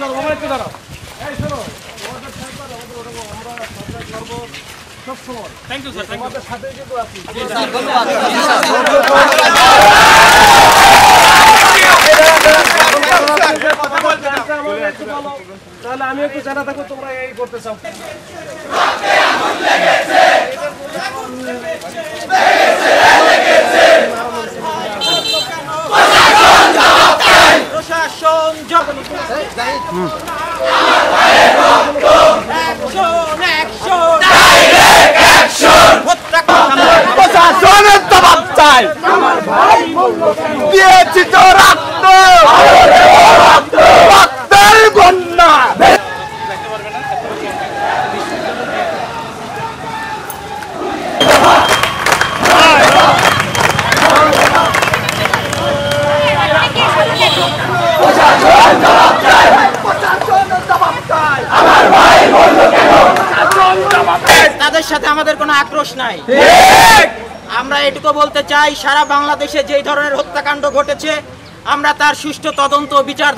দাঁড়াও বাবা, একটু দাঁড়াও। এই শোনো, তোমাদের সাথে আমরা সাবস্ক্রাইব করবো সব সময়। থ্যাংক ইউ স্যার, তোমাদের সাথেই কিন্তু আছি। তাহলে আমি একটু জানা থাকবো তোমরা এই করতে চাও। প্রশাসন প্রশাসনের জবাব চাই। দিয়েছি তো রক্ত, রক্তের বন্যা। তাদের সাথে আমাদের কোনো আক্রোশ নাই। আমরা এটুকু বলতে চাই, সারা বাংলাদেশে যেই ধরনের হত্যাকাণ্ড ঘটেছে আমরা তার সুষ্ঠু তদন্ত বিচার